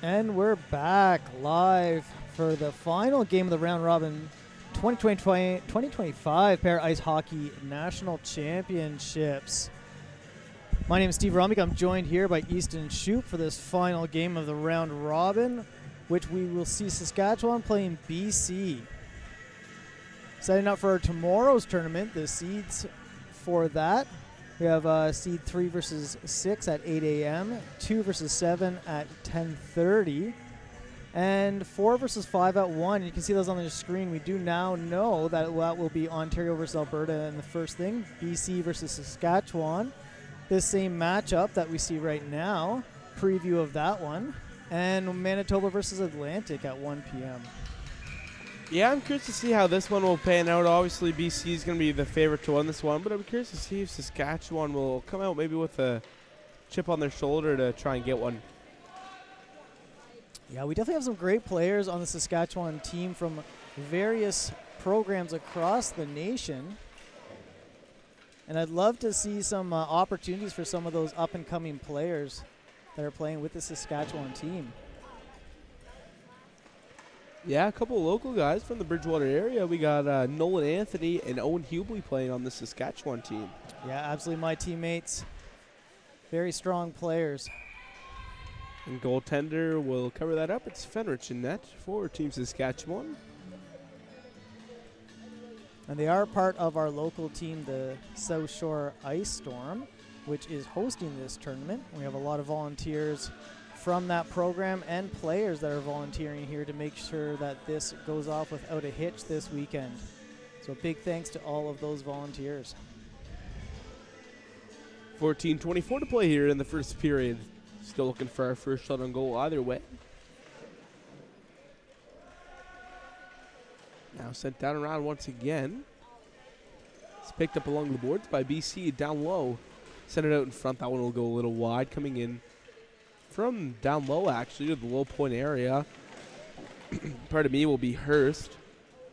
And we're back live for the final game of the round robin 2025 Pair Ice Hockey National Championships. My name is Steve Romik. I'm joined here by Easton Shoup for this final game of the round robin, which we will see Saskatchewan playing BC. Setting up for tomorrow's tournament, the seeds for that. We have seed 3 versus 6 at 8 a.m., 2 versus 7 at 10:30, and 4 versus 5 at 1. You can see those on the screen. We do now know that that will be Ontario versus Alberta in the first thing, BC versus Saskatchewan. This same matchup that we see right now, preview of that one, and Manitoba versus Atlantic at 1 p.m. Yeah, I'm curious to see how this one will pan out. Obviously, BC is going to be the favorite to win this one, but I'm curious to see if Saskatchewan will come out maybe with a chip on their shoulder to try and get one. Yeah, we definitely have some great players on the Saskatchewan team from various programs across the nation. And I'd love to see some opportunities for some of those up-and-coming players that are playing with the Saskatchewan team. Yeah, a couple of local guys from the Bridgewater area. We got Nolan Anthony and Owen Hubbley playing on the Saskatchewan team. Yeah, absolutely my teammates. Very strong players. And goaltender will cover that up. It's Fenrich in net for Team Saskatchewan. And they are part of our local team, the South Shore Ice Storm, which is hosting this tournament. We have a lot of volunteers from that program and players that are volunteering here to make sure that this goes off without a hitch this weekend. So big thanks to all of those volunteers. 14:24 to play here in the first period. Still looking for our first shot on goal either way. Now sent down around once again. It's picked up along the boards by BC down low. Sent it out in front. That one will go a little wide, coming in from down low actually to the low point area. Part of me will be Hurst,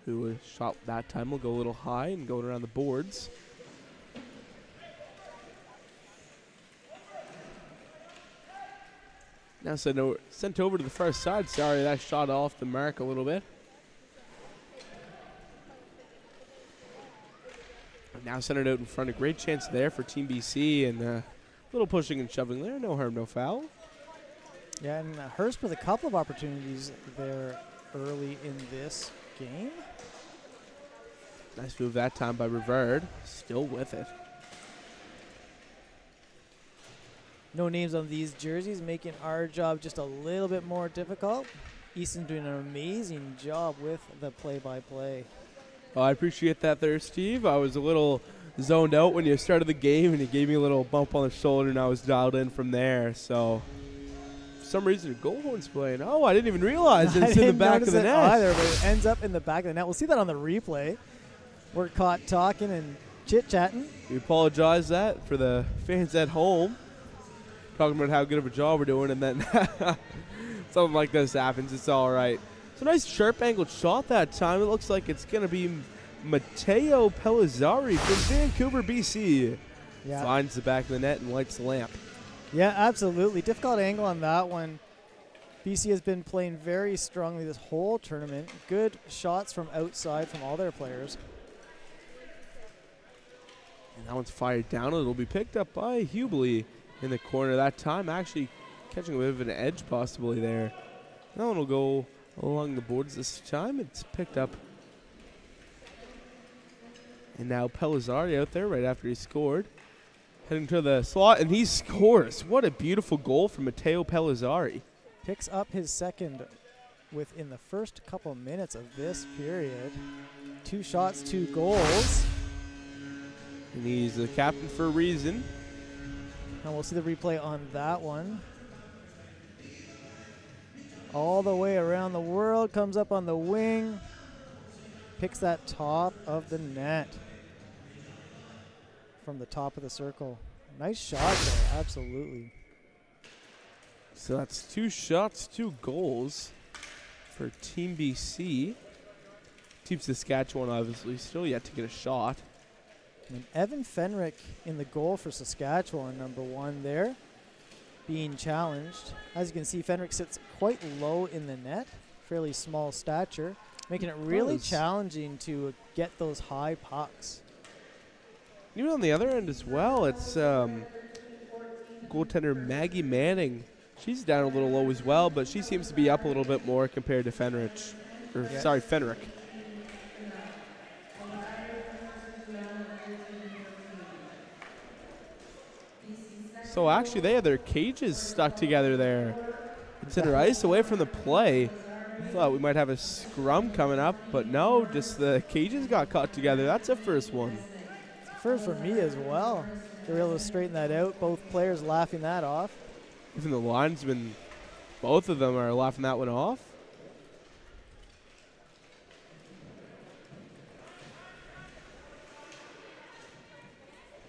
who was shot that time. Will go a little high and going around the boards. Now sent over to the far side. Sorry, that shot off the mark a little bit. Now sent it out in front. A great chance there for Team BC, and a little pushing and shoving there. No harm, no foul. Yeah, and Hurst with a couple of opportunities there early in this game. Nice move that time by Rivard. Still with it. No names on these jerseys, making our job just a little bit more difficult. Easton's doing an amazing job with the play-by-play. Oh, I appreciate that there, Steve. I was a little zoned out when you started the game, and you gave me a little bump on the shoulder, and I was dialed in from there. So, for some reason, the goal horn's playing. Oh, I didn't even realize it's in the back of the net. Either, but it ends up in the back of the net. We'll see that on the replay. We're caught talking and chit-chatting. We apologize that for the fans at home, talking about how good of a job we're doing, and then something like this happens. It's all right. It's a nice sharp angled shot that time. It looks like it's going to be Matteo Pellizzari from Vancouver, BC. Yeah. Finds the back of the net and lights the lamp. Yeah, absolutely. Difficult angle on that one. BC has been playing very strongly this whole tournament. Good shots from outside from all their players. And that one's fired down. It'll be picked up by Hubbley in the corner that time. Actually catching a bit of an edge possibly there. That one will go along the boards this time. It's picked up. And now Pellizzari out there right after he scored. Heading to the slot, and he scores. What a beautiful goal from Matteo Pellizzari. Picks up his second within the first couple minutes of this period. 2 shots, 2 goals. And he's the captain for a reason. And we'll see the replay on that one. All the way around the world, comes up on the wing, picks that top of the net from the top of the circle. Nice shot there, absolutely. So that's 2 shots, 2 goals for Team BC. Team Saskatchewan obviously still yet to get a shot. And Evan Fenrick in the goal for Saskatchewan, number 1 there, being challenged. As you can see, Fenrick sits quite low in the net, fairly small stature, making it really challenging to get those high pucks. Even on the other end as well, it's goaltender Maggie Manning. She's down a little low as well, but she seems to be up a little bit more compared to Fenrick. So actually, they have their cages stuck together there. Center ice away from the play. Thought we might have a scrum coming up, but no, just the cages got caught together. That's a first one. First for me as well. They were able to straighten that out. Both players laughing that off. Even the linesmen, both of them are laughing that one off.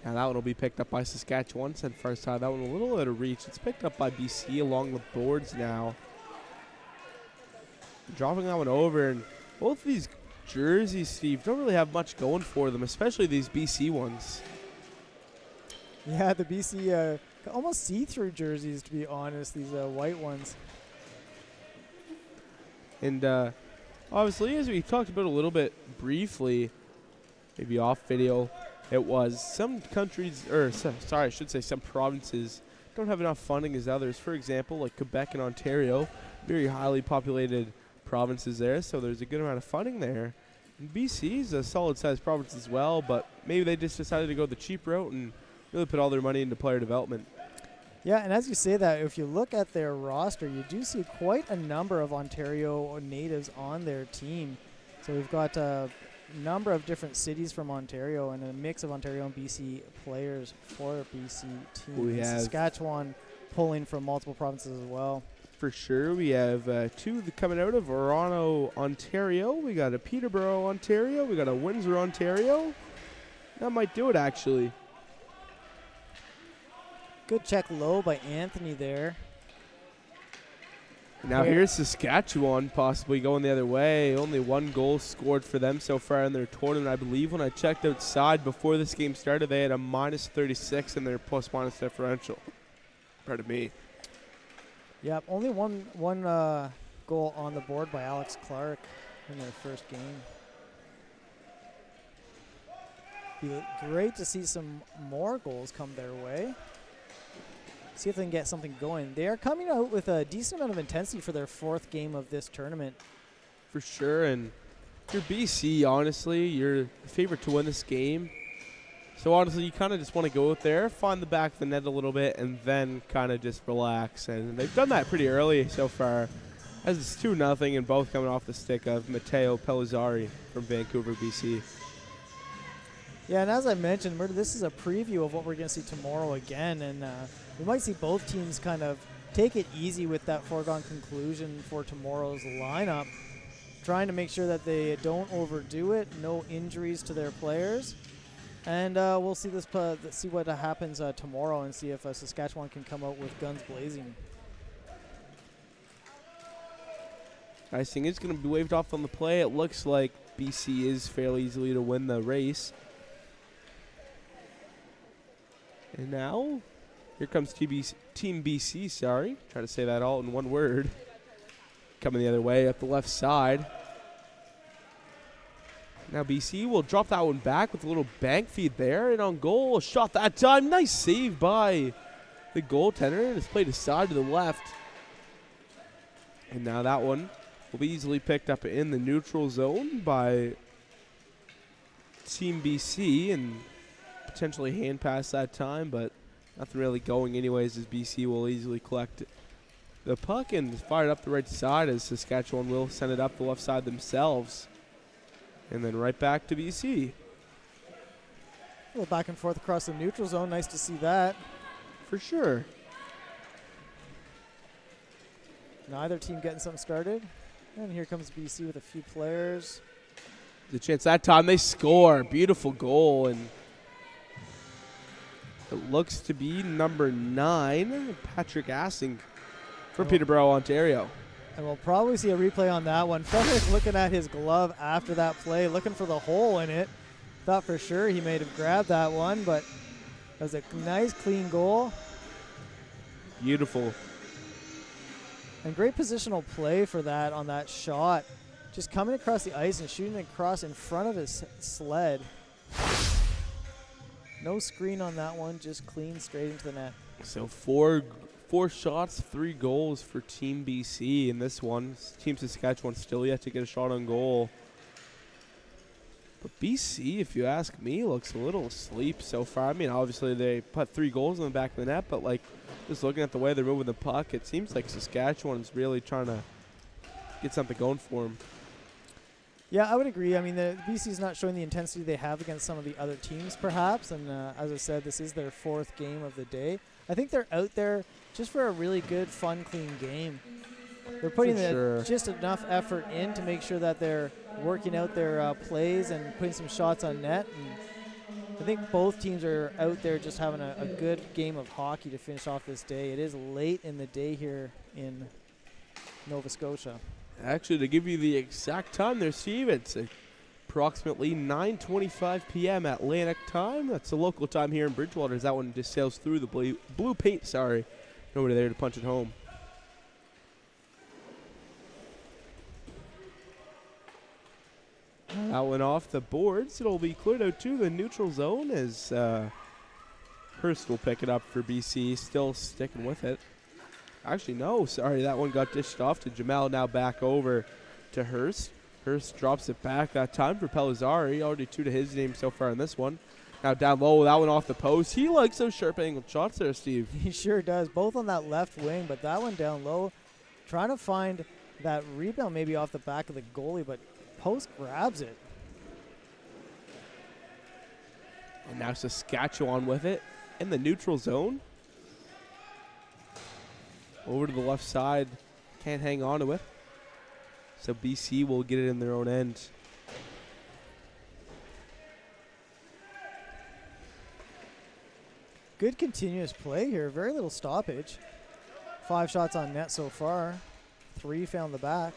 Now that one will be picked up by Saskatchewan. Sent far side. That one a little out of reach. It's picked up by BC along the boards now. Dropping that one over, and both of these jerseys, Steve, don't really have much going for them, especially these BC ones. Yeah, the BC almost see-through jerseys, to be honest, these white ones. And obviously, as we talked about a little bit briefly, maybe off video, it was some countries, or sorry, I should say some provinces don't have enough funding as others. For example, like Quebec and Ontario, very highly populated provinces there, so there's a good amount of funding there. And BC is a solid-sized province as well, but maybe they just decided to go the cheap route and really put all their money into player development. Yeah, and as you say that, if you look at their roster, you do see quite a number of Ontario natives on their team. So we've got a number of different cities from Ontario and a mix of Ontario and BC players for a BC team. We have Saskatchewan pulling from multiple provinces as well. For sure, we have two coming out of Toronto, Ontario. We got a Peterborough, Ontario. We got a Windsor, Ontario. That might do it, actually. Good check low by Anthony there. Now here's Saskatchewan possibly going the other way. Only one goal scored for them so far in their tournament. I believe when I checked outside before this game started, they had a -36 in their plus-minus differential. Pardon me. Yep, only one goal on the board by Alex Clark in their first game. Be great to see some more goals come their way. See if they can get something going. They are coming out with a decent amount of intensity for their fourth game of this tournament. For sure, and if you're BC, honestly, you're the favorite to win this game. So honestly, you kind of just want to go out there, find the back of the net a little bit, and then kind of just relax. And they've done that pretty early so far, as it's 2-0, and both coming off the stick of Matteo Pellizzari from Vancouver, BC. Yeah, and as I mentioned, this is a preview of what we're going to see tomorrow again, and we might see both teams kind of take it easy with that foregone conclusion for tomorrow's lineup, trying to make sure that they don't overdo it, no injuries to their players, and we'll see see what happens tomorrow and see if Saskatchewan can come out with guns blazing. Icing is going to be waved off on the play. It looks like BC is fairly easily to win the race. And now, here comes Team BC, sorry. Try to say that all in one word. Coming the other way up the left side. Now BC will drop that one back with a little bank feed there. And on goal, a shot that time. Nice save by the goaltender. It's played aside to the left. And now that one will be easily picked up in the neutral zone by Team BC. And potentially hand pass that time, but nothing really going anyways, as BC will easily collect the puck and fire it up the right side, as Saskatchewan will send it up the left side themselves. And then right back to BC. A little back and forth across the neutral zone. Nice to see that. For sure. Neither team getting something started. And here comes BC with a few players. The chance that time they score. Beautiful goal, and it looks to be number 9, Patrick Assing from Peterborough, Ontario. And we'll probably see a replay on that one. Frederick looking at his glove after that play, looking for the hole in it. Thought for sure he may have grabbed that one, but that was a nice, clean goal. Beautiful. And great positional play for that on that shot. Just coming across the ice and shooting it across in front of his sled. No screen on that one, just clean straight into the net. So four shots, 3 goals for Team BC in this one. Team Saskatchewan still yet to get a shot on goal. But BC, if you ask me, looks a little asleep so far. I mean, obviously they put 3 goals in the back of the net, but like just looking at the way they're moving the puck, it seems like Saskatchewan's really trying to get something going for them. Yeah, I would agree. I mean, the BC's not showing the intensity they have against some of the other teams, perhaps. And as I said, this is their 4th game of the day. I think they're out there just for a really good, fun, clean game. They're putting just enough effort in to make sure that they're working out their plays and putting some shots on net. And I think both teams are out there just having a good game of hockey to finish off this day. It is late in the day here in Nova Scotia. Actually, to give you the exact time there, Steve, it's approximately 9:25 p.m. Atlantic time. That's the local time here in Bridgewater as that one just sails through the blue paint. Sorry, nobody there to punch it home. That one off the boards. It'll be cleared out to the neutral zone as Hurst will pick it up for BC, still sticking with it. Actually, no, sorry, that one got dished off to Jamal, now back over to Hurst. Hurst drops it back that time for Pellizzari, already 2 to his name so far in this one. Now down low, that one off the post. He likes those sharp angled shots there, Steve. He sure does, both on that left wing, but that one down low, trying to find that rebound maybe off the back of the goalie, but Post grabs it. And now Saskatchewan with it in the neutral zone. Over to the left side. Can't hang on to it. So BC will get it in their own end. Good continuous play here. Very little stoppage. 5 shots on net so far. 3 found the back.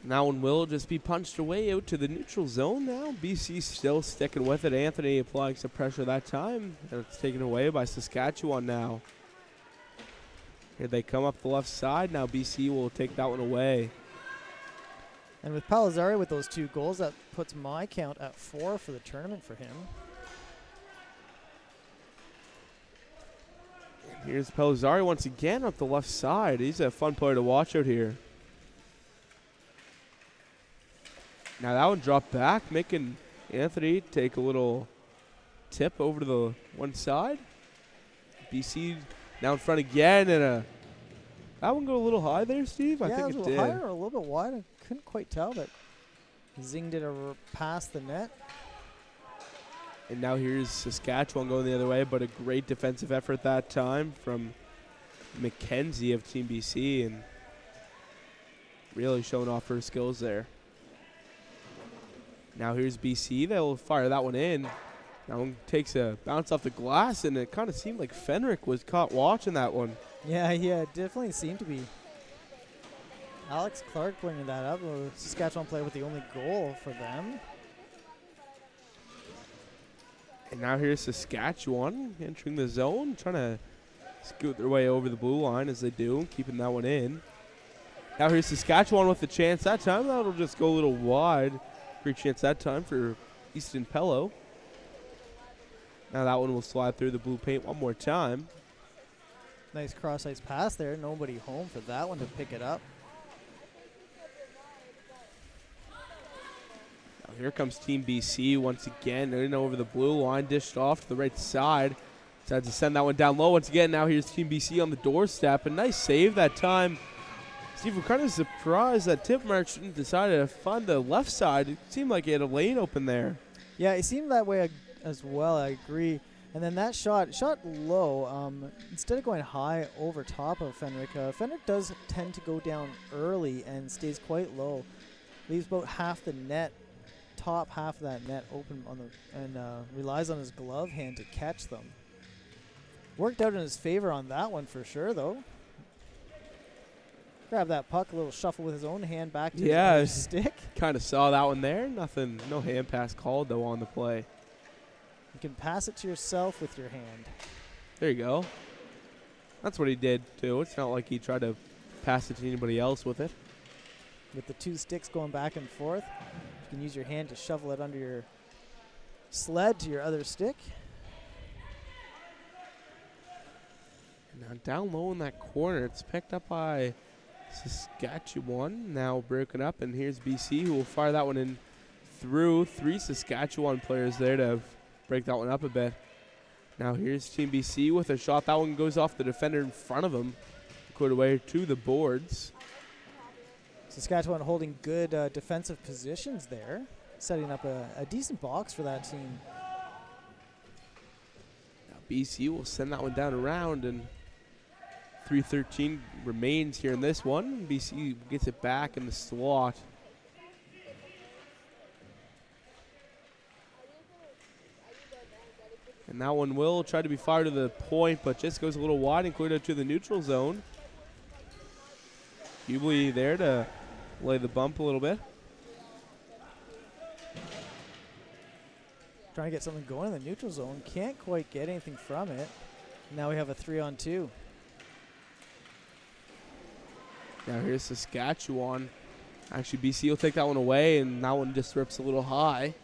And that one will just be punched away out to the neutral zone now. BC still sticking with it. Anthony applying some pressure that time. And it's taken away by Saskatchewan now. Here they come up the left side. Now BC will take that one away. And with Pellizzari with those 2 goals, that puts my count at 4 for the tournament for him. And here's Pellizzari once again up the left side. He's a fun player to watch out here. Now that one dropped back, making Anthony take a little tip over to the one side. BC now in front again, and that one go a little high there, Steve? Yeah, I think it was it a did. little higher or a little bit wide. I couldn't quite tell, but zinged it past the net. And now here's Saskatchewan going the other way, but a great defensive effort that time from McKenzie of Team BC, and really showing off her skills there. Now here's BC. They'll fire that one in. That one takes a bounce off the glass, and it kind of seemed like Fenrick was caught watching that one. Yeah, it definitely seemed to be. Alex Clark bringing that up. A Saskatchewan player with the only goal for them. And now here's Saskatchewan entering the zone, trying to scoot their way over the blue line as they do, keeping that one in. Now here's Saskatchewan with the chance that time. That'll just go a little wide. Great chance that time for Easton Pello. Now that one will slide through the blue paint one more time. Nice cross-ice pass there. Nobody home for that one to pick it up. Now here comes Team BC once again. In over the blue line, dished off to the right side. Decides to send that one down low once again. Now here's Team BC on the doorstep. A nice save that time. Steve, we're kind of surprised that Tip Merchant decided to find the left side. It seemed like he had a lane open there. Yeah, it seemed that way as well. I agree. And then that shot low. Instead of going high over top of Fenrick, Fenrick does tend to go down early and stays quite low. Leaves about half the net, top half of that net open on the, and relies on his glove hand to catch them. Worked out in his favor on that one for sure, though. Grab that puck, a little shuffle with his own hand back to his other stick. Kind of saw that one there. Nothing, no hand pass called though on the play. You can pass it to yourself with your hand. There you go. That's what he did too. It's not like he tried to pass it to anybody else with it. With the 2 sticks going back and forth, you can use your hand to shovel it under your sled to your other stick. Now down low in that corner, it's picked up by Saskatchewan, now broken up, and here's BC who will fire that one in through 3 Saskatchewan players there to break that one up a bit. Now here's Team BC with a shot. That one goes off the defender in front of him, cleared away to the boards. Saskatchewan holding good defensive positions there, setting up a decent box for that team. Now BC will send that one down around, and 3:13 remains here in this one. BC gets it back in the slot. And that one will try to be fired to the point, but just goes a little wide and cleared out to the neutral zone. Hubley there to lay the bump a little bit. Trying to get something going in the neutral zone. Can't quite get anything from it. Now we have a 3-on-2. Now here's Saskatchewan. Actually, BC will take that one away, and that one just rips a little high.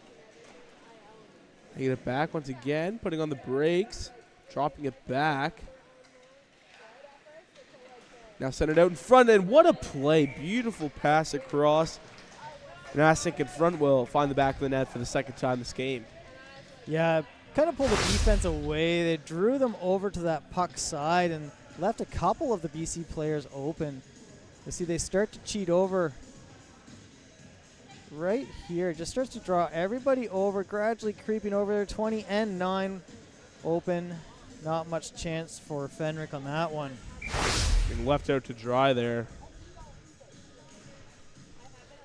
They get it back once again, putting on the brakes, dropping it back. Now send it out in front, and what a play. Beautiful pass across. And Asink in front will find the back of the net for the second time this game. Yeah, kind of pulled the defense away. They drew them over to that puck side and left a couple of the BC players open. You see they start to cheat over right here. Just starts to draw everybody over, gradually creeping over there. 20 and 9 open. Not much chance for Fenrick on that one. And left out to dry there.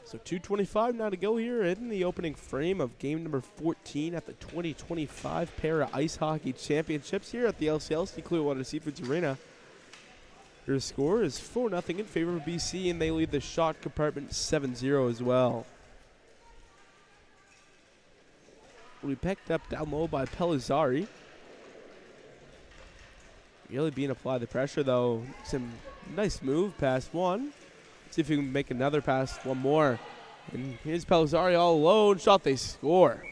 So 2:25 now to go here in the opening frame of game number 14 at the 2025 Para Ice Hockey Championships here at the LCLC Clearwater Seafoods Arena. Their score is 4-0 in favor of BC, and they lead the shot compartment 7-0 as well. We picked up down low by Pellizzari. Really being applied the pressure, though. Some nice move past one. See if we can make another pass, one more. And here's Pellizzari all alone. Shot, they score.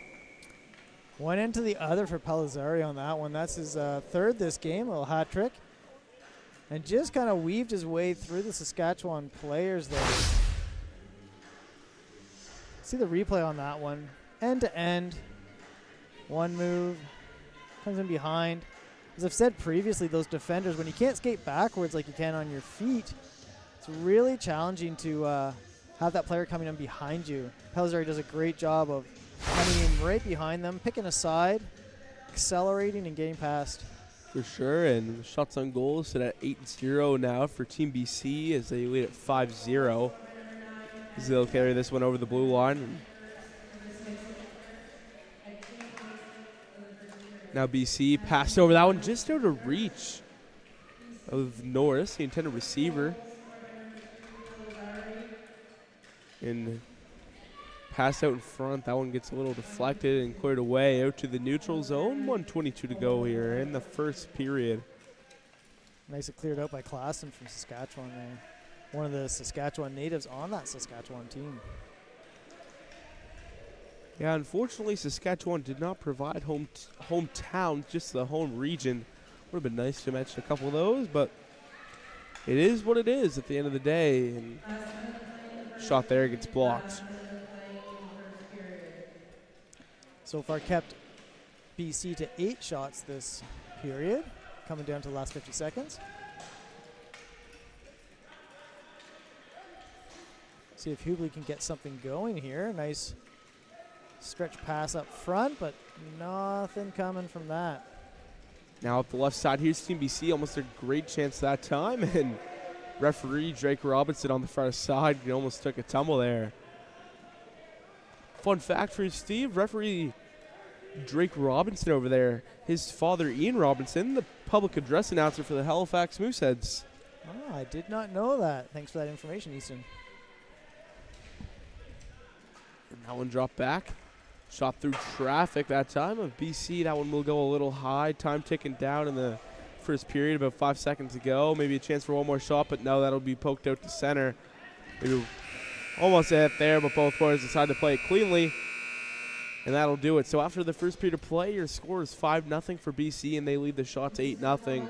One into the other for Pellizzari on that one. That's his third this game, a little hat trick. And just kind of weaved his way through the Saskatchewan players there. See the replay on that one. End to end. One move. Comes in behind. As I've said previously, those defenders, when you can't skate backwards like you can on your feet, it's really challenging to have that player coming in behind you. Pellizzari does a great job of coming in right behind them, picking a side, accelerating, and getting past. For sure, and the shots on goal sit at 8-0 now for Team BC as they lead at 5-0. As they'll carry this one over the blue line. Now BC passed over that one just out of reach of Norris, the intended receiver. And pass out in front. That one gets a little deflected and cleared away out to the neutral zone. 1:22 to go here in the first period. Nicely cleared out by Klassen from Saskatchewan there. One of the Saskatchewan natives on that Saskatchewan team. Yeah, unfortunately, Saskatchewan did not provide hometown, just the home region. Would have been nice to mention a couple of those, but it is what it is at the end of the day. And shot there gets blocked. So far kept BC to 8 shots this period, coming down to the last 50 seconds. See if Hubley can get something going here. Nice stretch pass up front, but nothing coming from that. Now up the left side, here's Team BC, almost a great chance that time, and referee Drake Robinson on the far side, he almost took a tumble there. Fun fact for you, Steve, referee Drake Robinson over there, his father Ian Robinson, the public address announcer for the Halifax Mooseheads. Oh, I did not know that. Thanks for that information, Easton. And that one dropped back. Shot through traffic that time of BC. That one will go a little high. Time ticking down in the first period, about 5 seconds to go. Maybe a chance for one more shot, but no, that'll be poked out to center. Maybe almost a hit there, but both players decide to play it cleanly. And that'll do it. So after the first period of play, your score is 5-0 for BC, and they lead the shot to 8-0.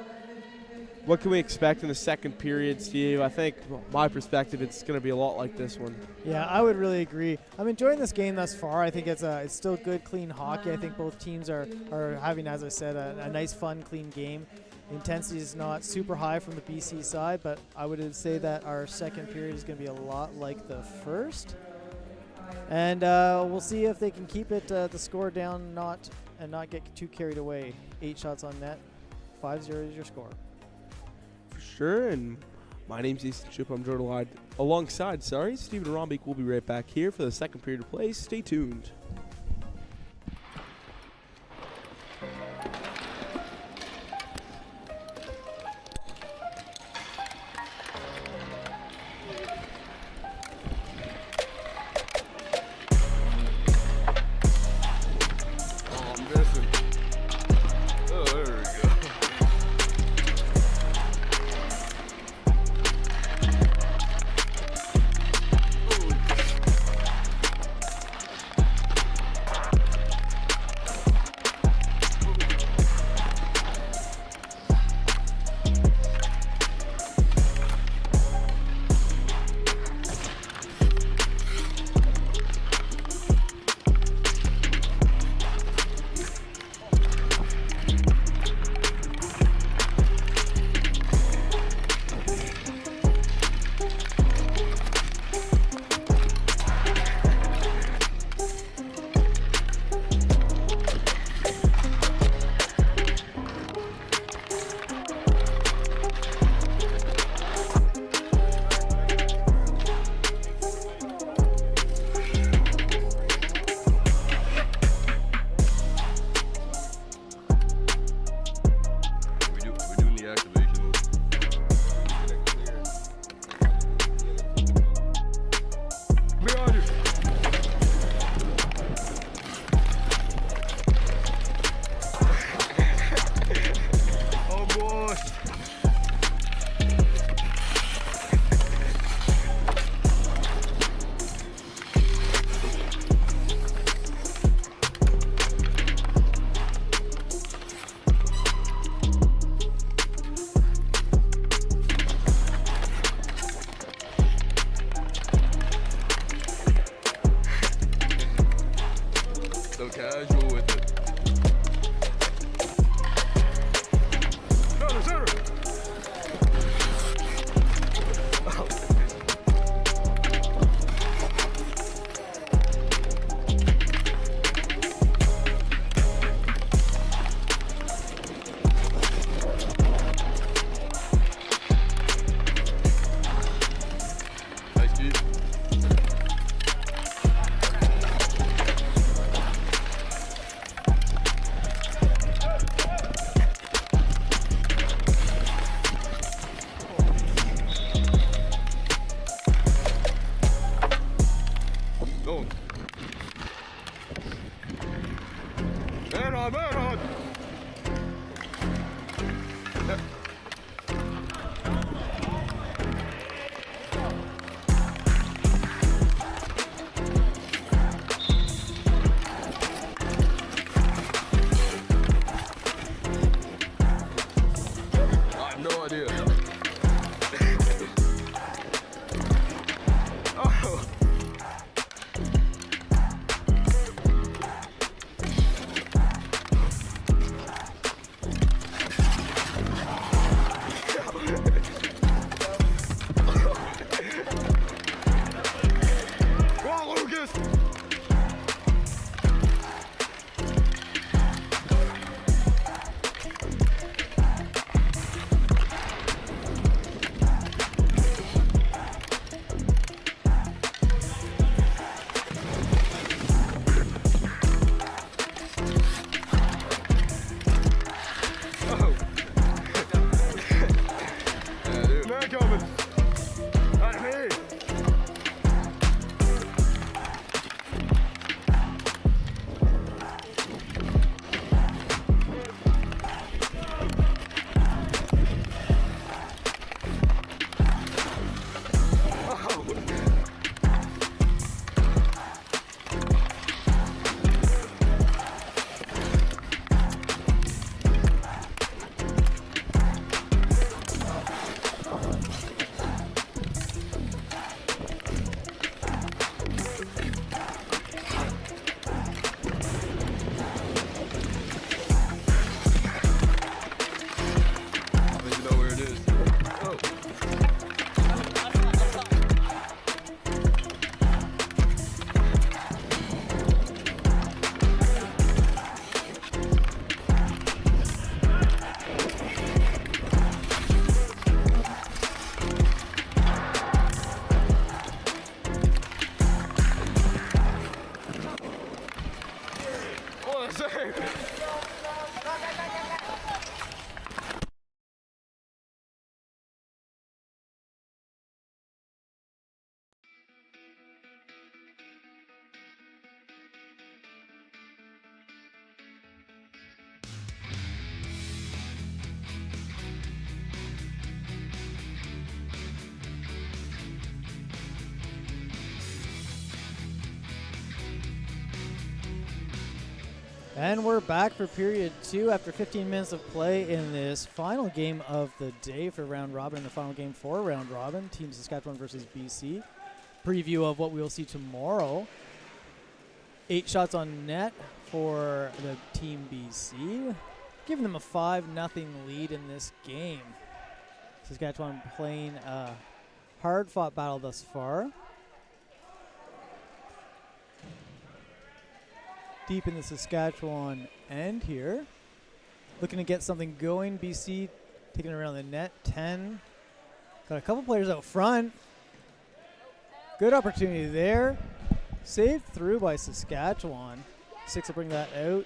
What can we expect in the second period, Steve? I think, my perspective, it's going to be a lot like this one. Yeah, I would really agree. I'm enjoying this game thus far. I think it's still good, clean hockey. I think both teams are having, as I said, a nice, fun, clean game. The intensity is not super high from the BC side, but I would say that our second period is going to be a lot like the first. And we'll see if they can keep it the score down and not get too carried away. 8 shots on net, 5-0 is your score. For sure, and my name's Easton Shoup. I'm joined alongside Stephen Rombeek. We'll be right back here for the second period of play. Stay tuned. And we're back for period 2 after 15 minutes of play in this final game of the day for round robin, the final game for round robin, Team Saskatchewan versus BC. Preview of what we will see tomorrow. 8 shots on net for the Team BC, giving them a 5-0 lead in this game. Saskatchewan playing a hard-fought battle thus far. Deep in the Saskatchewan end here. Looking to get something going. BC taking it around the net. 10. Got a couple players out front. Good opportunity there. Saved through by Saskatchewan. 6 will bring that out.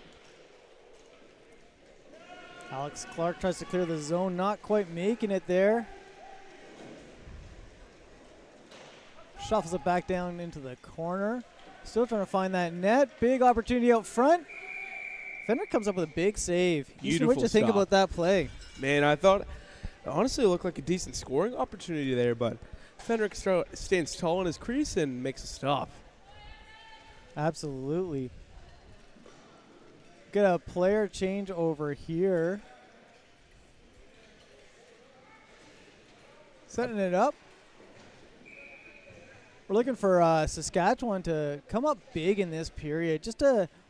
Alex Clark tries to clear the zone. Not quite making it there. Shuffles it back down into the corner. Still trying to find that net. Big opportunity out front. Fenrick comes up with a big save. Beautiful what did you think about that play? Man, I thought honestly it looked like a decent scoring opportunity there, but Fenrick stands tall in his crease and makes a stop. Absolutely. Get a player change over here. Setting it up. We're looking for Saskatchewan to come up big in this period, just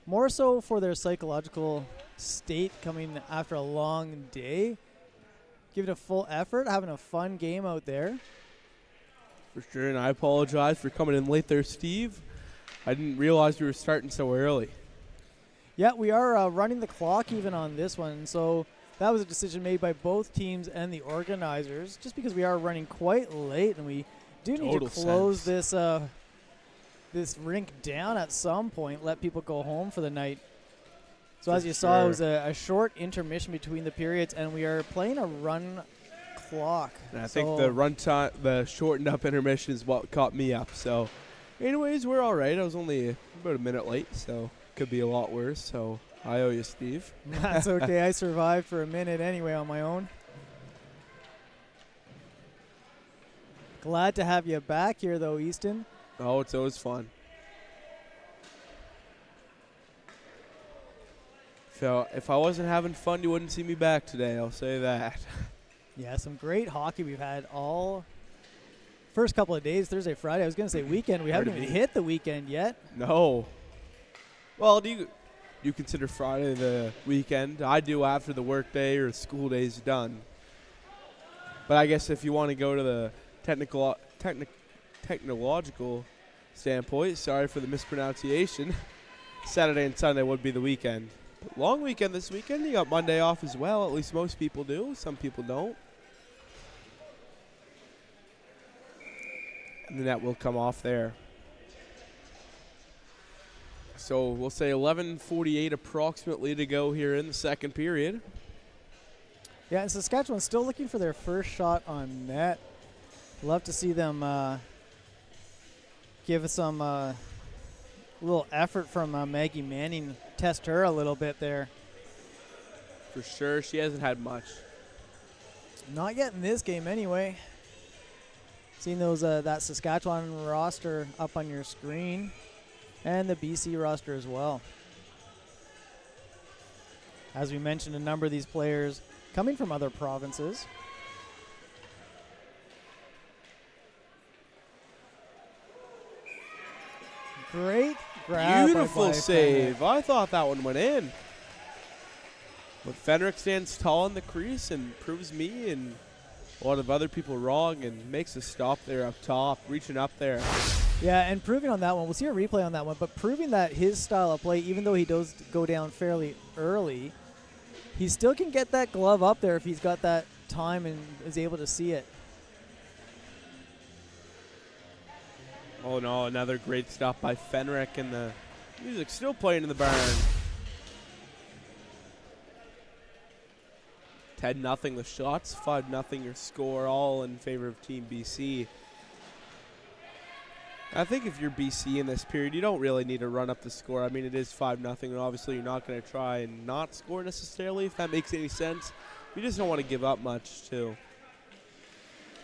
more so for their psychological state coming after a long day. Giving a full effort, having a fun game out there. For sure, and I apologize for coming in late there, Steve. I didn't realize we were starting so early. Yeah, we are running the clock even on this one, so that was a decision made by both teams and the organizers, just because we are running quite late and we do need to close this rink down at some point, let people go home for the night. So as you saw, it was a short intermission between the periods, and we are playing a run clock. And I think the run time, the shortened up intermission is what caught me up. So anyways, we're all right. I was only about a minute late, so could be a lot worse. So I owe you, Steve. That's okay. I survived for a minute anyway on my own. Glad to have you back here, though, Easton. Oh, it's always fun. So if I wasn't having fun, you wouldn't see me back today. I'll say that. Yeah, some great hockey we've had all first couple of days, Thursday, Friday. I was going to say weekend. We haven't even hit the weekend yet. No. Well, do you consider Friday the weekend? I do after the work day or school day's done. But I guess if you want to go to the technological standpoint, sorry for the mispronunciation, Saturday and Sunday would be the weekend. But long weekend this weekend. You got Monday off as well. At least most people do. Some people don't. And the net will come off there. So we'll say 11:48 approximately to go here in the second period. Yeah, and Saskatchewan's still looking for their first shot on net. Love to see them give us some little effort from Maggie Manning, test her a little bit there. For sure, she hasn't had much. Not yet in this game anyway. Seeing those that Saskatchewan roster up on your screen, and the BC roster as well. As we mentioned, a number of these players coming from other provinces. Great grab. Beautiful save. I thought that one went in. But Fenrick stands tall in the crease and proves me and a lot of other people wrong and makes a stop there up top, reaching up there. Yeah, and proving on that one, we'll see a replay on that one, but proving that his style of play, even though he does go down fairly early, he still can get that glove up there if he's got that time and is able to see it. Oh no, another great stop by Fenrick, and the music still playing in the barn. 10-0 the shots, 5-0 your score, all in favor of Team BC. I think if you're BC in this period, you don't really need to run up the score. I mean, it is 5-0, and obviously you're not going to try and not score necessarily, if that makes any sense. You just don't want to give up much, too.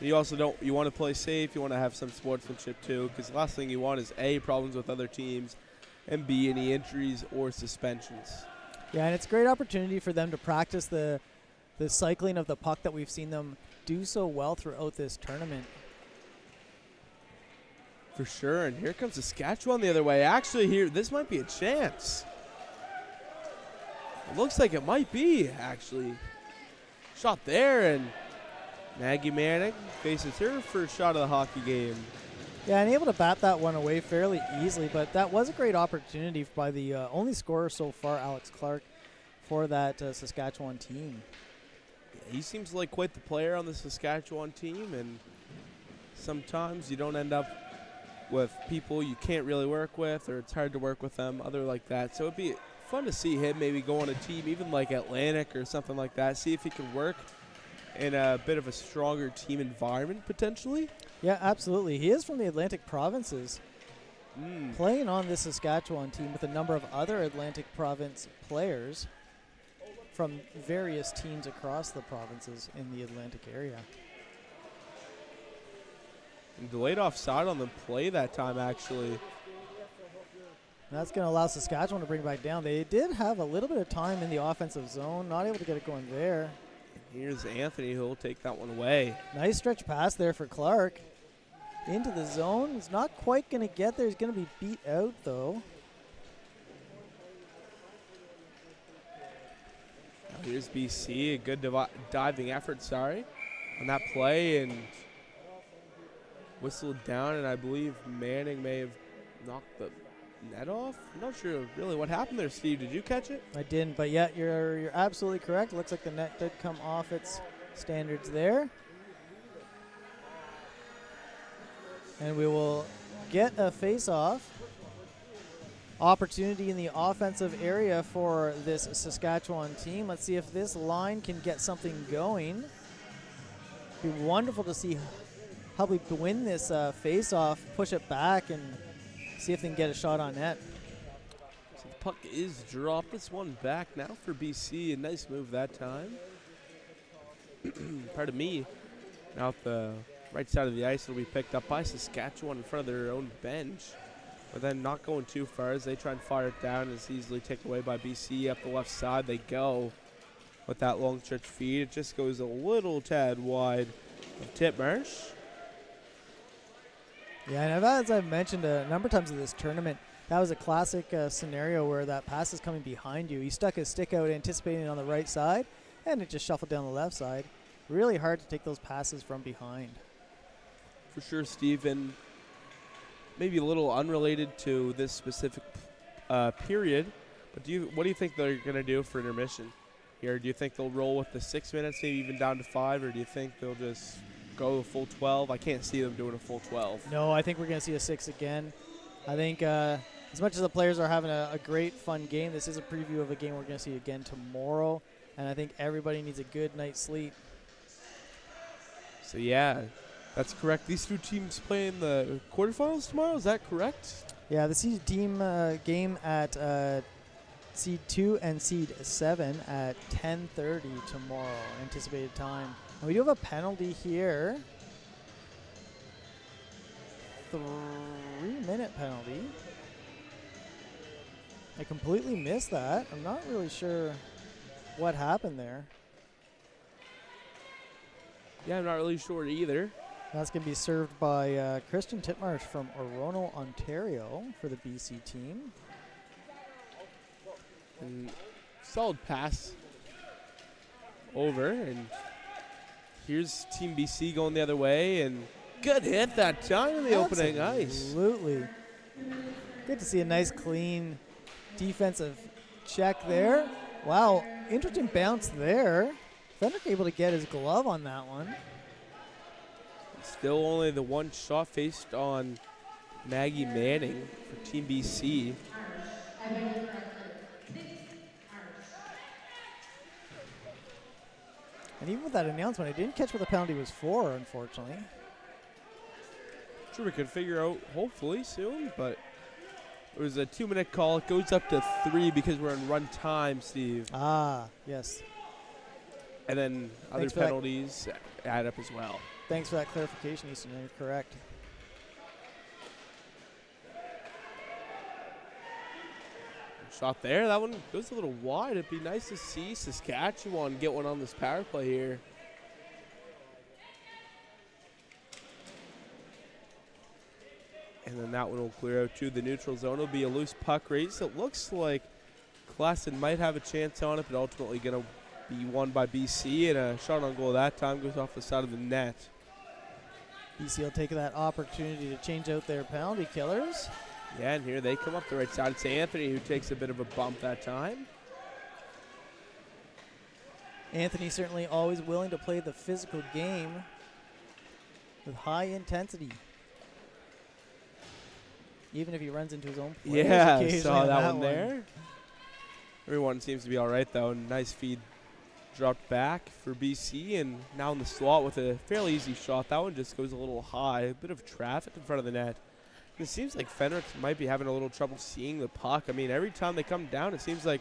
You also don't. You want to play safe. You want to have some sportsmanship too, because the last thing you want is A, problems with other teams, and B, any injuries or suspensions. Yeah, and it's a great opportunity for them to practice the cycling of the puck that we've seen them do so well throughout this tournament. For sure, and here comes Saskatchewan the other way. Actually, here this might be a chance. It looks like it might be actually. Shot there, and Maggie Manning faces her first shot of the hockey game. Yeah, and able to bat that one away fairly easily, but that was a great opportunity by the only scorer so far, Alex Clark, for that Saskatchewan team. Yeah, he seems like quite the player on the Saskatchewan team, and sometimes you don't end up with people you can't really work with, or it's hard to work with them, other like that. So it'd be fun to see him maybe go on a team, even like Atlantic or something like that, see if he can work in a bit of a stronger team environment, potentially. Yeah, absolutely. He is from the Atlantic provinces, playing on this Saskatchewan team with a number of other Atlantic province players from various teams across the provinces in the Atlantic area. And delayed offside on the play that time, actually. And that's going to allow Saskatchewan to bring it back down. They did have a little bit of time in the offensive zone, not able to get it going there. Here's Anthony, who'll take that one away. Nice stretch pass there for Clark. Into the zone. He's not quite going to get there. He's going to be beat out, though. Now here's BC, a good diving effort, on that play, and whistled down, and I believe Manning may have knocked the net off. I'm not sure really what happened there, Steve. Did you catch it? I didn't, but yeah, you're absolutely correct. Looks like the net did come off its standards there. And we will get a face-off opportunity in the offensive area for this Saskatchewan team. Let's see if this line can get something going. It'd be wonderful to see how we win this face-off, push it back, and see if they can get a shot on net. So the puck is dropped. This one back now for BC. A nice move that time. Pardon me. Now at the right side of the ice, it'll be picked up by Saskatchewan in front of their own bench. But then not going too far as they try and fire it down. It's easily taken away by BC. Up the left side they go with that long stretch feed. It just goes a little tad wide of Titmarsh. Yeah, and as I've mentioned a number of times in this tournament, that was a classic scenario where that pass is coming behind you. He stuck his stick out anticipating it on the right side, and it just shuffled down the left side. Really hard to take those passes from behind. For sure, Steve, and maybe a little unrelated to this specific period, but what do you think they're going to do for intermission here? Do you think they'll roll with the 6 minutes, maybe even down to 5, or do you think they'll just go a full 12? I can't see them doing a full 12. No, I think we're going to see a 6 again. I think as much as the players are having a great, fun game, this is a preview of a game we're going to see again tomorrow, and I think everybody needs a good night's sleep. So, yeah, That's correct. These two teams play in the quarterfinals tomorrow. Is that correct? Yeah, the seed team game at seed 2 and seed 7 at 10:30 tomorrow, anticipated time. And we do have a penalty here. 3-minute penalty. I completely missed that. I'm not really sure what happened there. Yeah, I'm not really sure either. That's going to be served by Christian Titmarsh from Orono, Ontario for the BC team. And solid pass over, and here's Team BC going the other way, and good hit that time in the opening ice. Absolutely. Good to see a nice, clean defensive check there. Wow, interesting bounce there. Fenrick able to get his glove on that one. Still only the one shot faced on Maggie Manning for Team BC. And even with that announcement, I didn't catch what the penalty was for, unfortunately. Sure, we can figure out hopefully soon, but it was a 2-minute call. It goes up to 3 because we're in run time, Steve. Ah, yes. And then other penalties add up as well. Thanks for that clarification, Easton. You're correct. Shot there. That one goes a little wide. It'd be nice to see Saskatchewan get one on this power play here. And then that one will clear out to the neutral zone. It'll be a loose puck race. It looks like Klassen might have a chance on it, but ultimately going to be won by BC. And a shot on goal that time goes off the side of the net. BC will take that opportunity to change out their penalty killers. Yeah, and here they come up the right side. It's Anthony who takes a bit of a bump that time. Anthony certainly always willing to play the physical game with high intensity. Even if he runs into his own players. Yeah, saw that one there. Everyone seems to be all right, though. Nice feed dropped back for BC, and now in the slot with a fairly easy shot. That one just goes a little high. A bit of traffic in front of the net. It seems like Fenrick might be having a little trouble seeing the puck. I mean, every time they come down, it seems like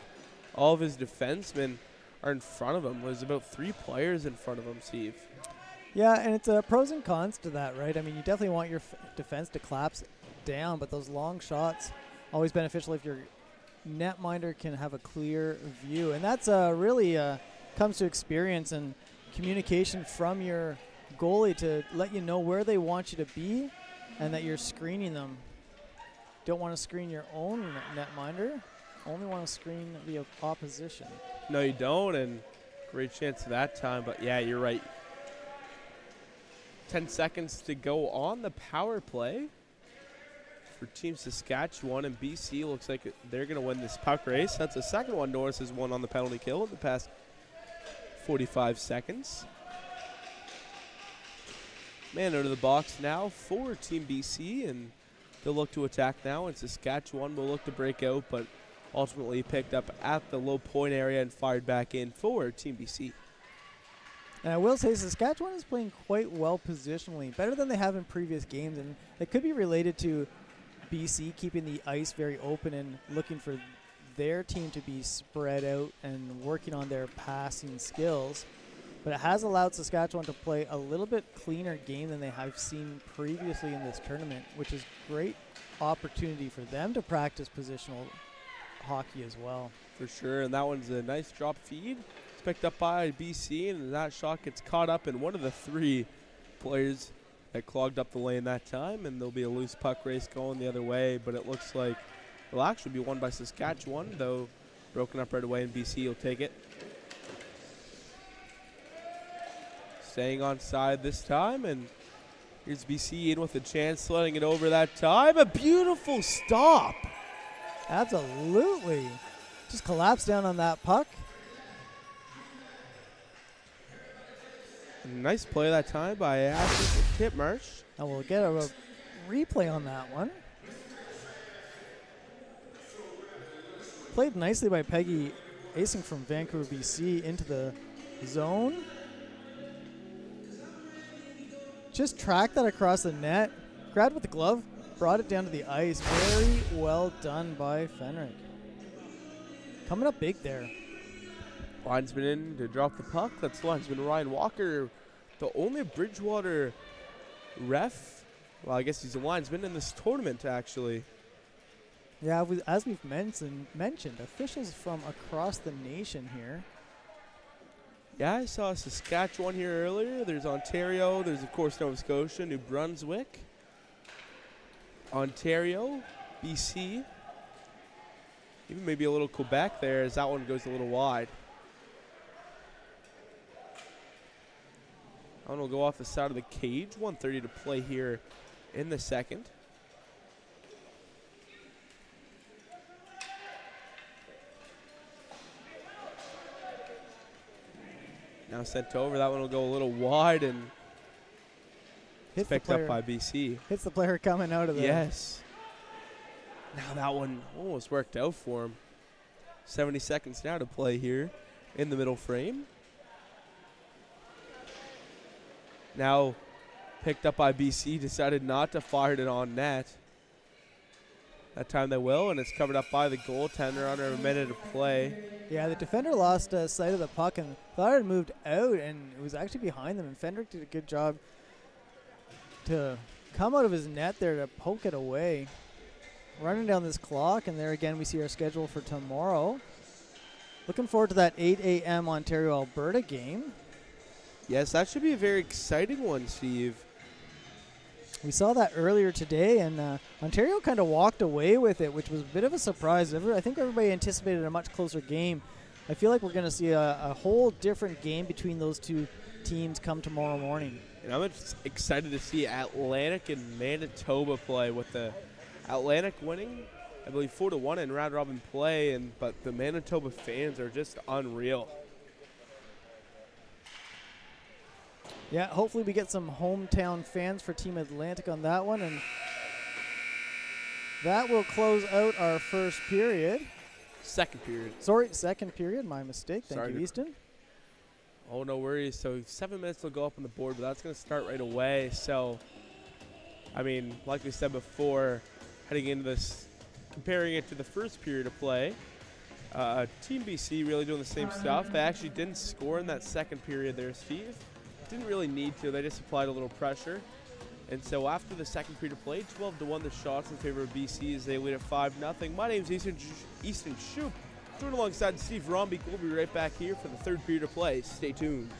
all of his defensemen are in front of him. There's about 3 players in front of him, Steve. Yeah, and it's pros and cons to that, right? I mean, you definitely want your defense to collapse down, but those long shots always beneficial if your netminder can have a clear view. And that's really comes to experience and communication from your goalie to let you know where they want you to be and that you're screening them. Don't want to screen your own netminder, only want to screen the opposition. No, you don't, and great chance that time, but yeah, you're right. 10 seconds to go on the power play for Team Saskatchewan, and BC looks like they're going to win this puck race. That's the second one Norris has won on the penalty kill in the past 45 seconds. Man out of the box now for Team BC, and they'll look to attack now, and Saskatchewan will look to break out, but ultimately picked up at the low point area and fired back in for Team BC. And I will say Saskatchewan is playing quite well positionally, better than they have in previous games, and it could be related to BC keeping the ice very open and looking for their team to be spread out and working on their passing skills. But it has allowed Saskatchewan to play a little bit cleaner game than they have seen previously in this tournament, which is great opportunity for them to practice positional hockey as well. For sure, and that one's a nice drop feed. It's picked up by BC, and that shot gets caught up in one of the 3 players that clogged up the lane that time, and there'll be a loose puck race going the other way, but it looks like it'll actually be won by Saskatchewan, though broken up right away, and BC will take it. Staying on side this time, and here's BC in with a chance, letting it over that time. A beautiful stop. Absolutely. Just collapsed down on that puck. Nice play that time by Ashley Titmarsh. And we'll get a replay on that one. Played nicely by Peggy acing from Vancouver, BC into the zone. Just tracked that across the net, grabbed with the glove, brought it down to the ice. Very well done by Fenrick. Coming up big there. Linesman in to drop the puck. That's linesman Ryan Walker, the only Bridgewater ref. Well, I guess he's a linesman in this tournament, actually. Yeah, as we've mentioned, officials from across the nation here. Yeah, I saw Saskatchewan here earlier. There's Ontario. There's, of course, Nova Scotia, New Brunswick, Ontario, BC. Even maybe a little Quebec there as that one goes a little wide. That one will go off the side of the cage. 1:30 to play here in the second. Now sent over. That one will go a little wide and Hits picked up by BC. Hits the player coming out of there. Yes. Now that one almost worked out for him. 70 seconds now to play here in the middle frame. Now picked up by BC, decided not to fire it on net. That time they will, and it's covered up by the goaltender under a minute of play. Yeah, the defender lost sight of the puck and thought it had moved out, and it was actually behind them. And Fendrick did a good job to come out of his net there to poke it away. Running down this clock, and there again we see our schedule for tomorrow. Looking forward to that 8 a.m. Ontario-Alberta game. Yes, that should be a very exciting one, Steve. We saw that earlier today, and Ontario kind of walked away with it, which was a bit of a surprise. I think everybody anticipated a much closer game. I feel like we're going to see a whole different game between those two teams come tomorrow morning. And I'm excited to see Atlantic and Manitoba play, with the Atlantic winning, I believe, 4-1 in round-robin play, but the Manitoba fans are just unreal. Yeah, hopefully we get some hometown fans for Team Atlantic on that one, and that will close out our first period. Second period. Sorry, second period. My mistake. Thank Sorry. you, Easton. Oh, no worries. So 7 minutes will go up on the board, but that's going to start right away. So, I mean, like we said before, heading into this, comparing it to the first period of play, Team BC really doing the same stuff. They actually didn't score in that second period there, Steve. Didn't really need to. They just applied a little pressure. And so after the second period of play, 12-1 the shots in favor of BC as they lead at 5-0. My name's Easton Shoup. Joined alongside Steve Rombeek. We'll be right back here for the third period of play. Stay tuned.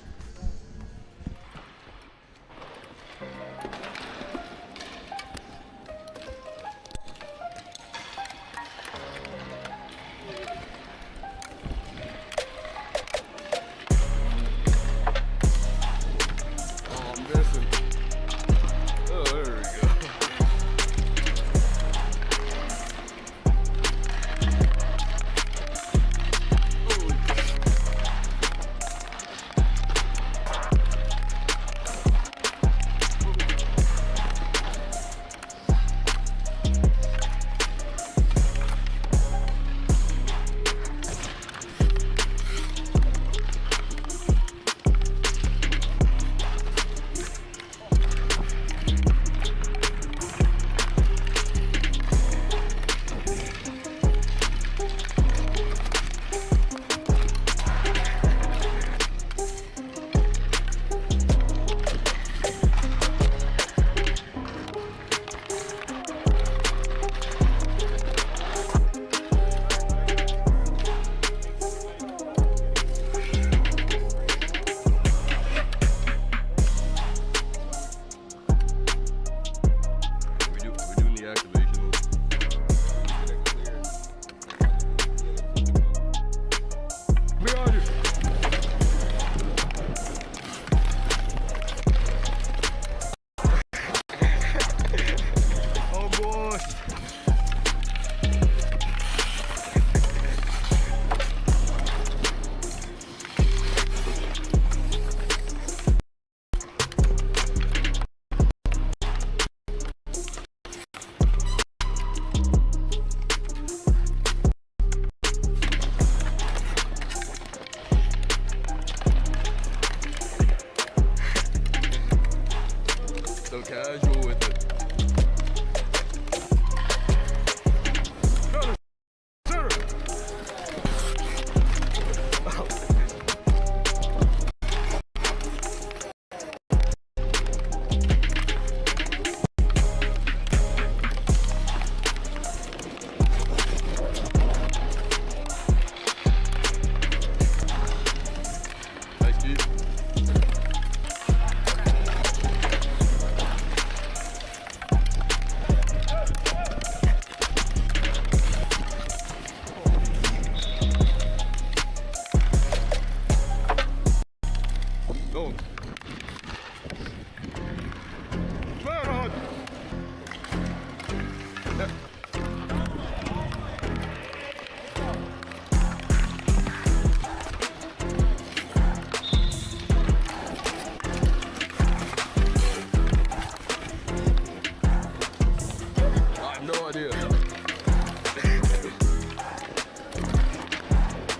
no idea.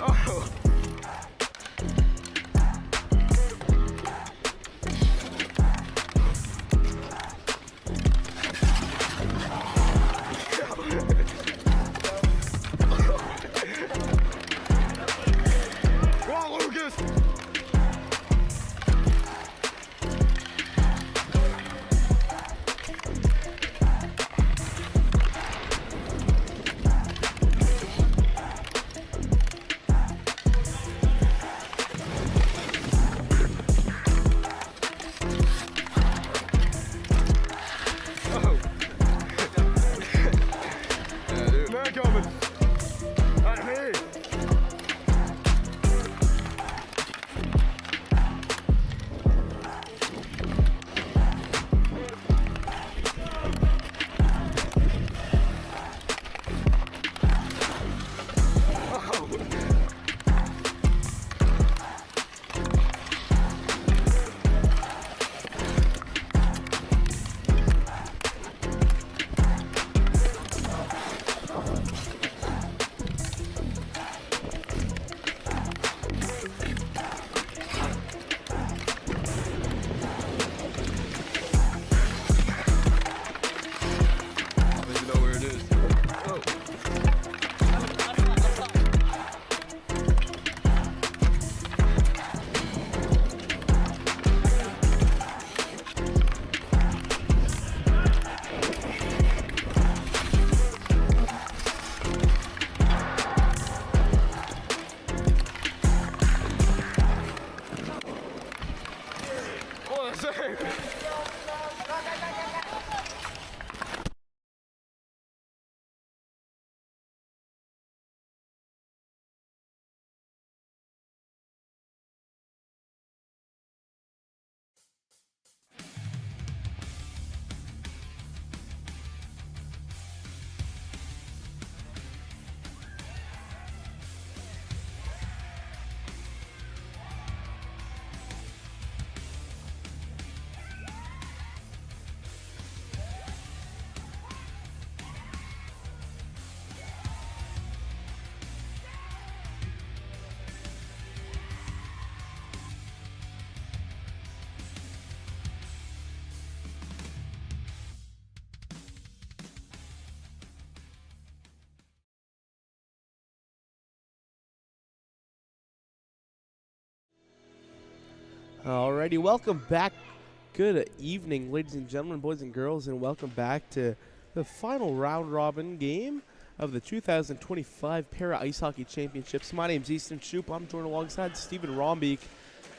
Oh. Come on, Lucas! Oh. Yeah, dude. Man coming. At me. I don't even know where it is. Oh. What a save! Alrighty, welcome back. Good evening, ladies and gentlemen, boys and girls, and welcome back to the final round-robin game of the 2025 Para Ice Hockey Championships. My name's Easton Shoup. I'm joined alongside Stephen Rombeek.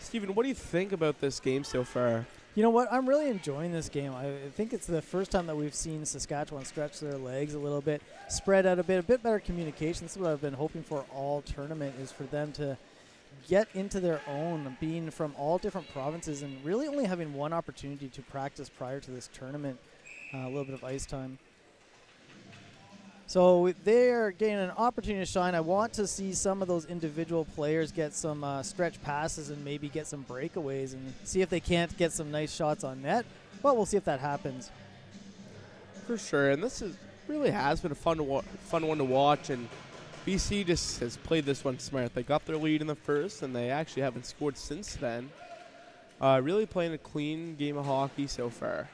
Stephen, what do you think about this game so far? You know what? I'm really enjoying this game. I think it's the first time that we've seen Saskatchewan stretch their legs a little bit, spread out a bit better communication. This is what I've been hoping for all tournament, is for them to get into their own, being from all different provinces and really only having one opportunity to practice prior to this tournament, a little bit of ice time. So they're getting an opportunity to shine. I want to see some of those individual players get some stretch passes and maybe get some breakaways and see if they can't get some nice shots on net, but we'll see if that happens. For sure, and this really has been a fun one to watch, and BC just has played this one smart. They got their lead in the first, and they actually haven't scored since then. Really playing a clean game of hockey so far.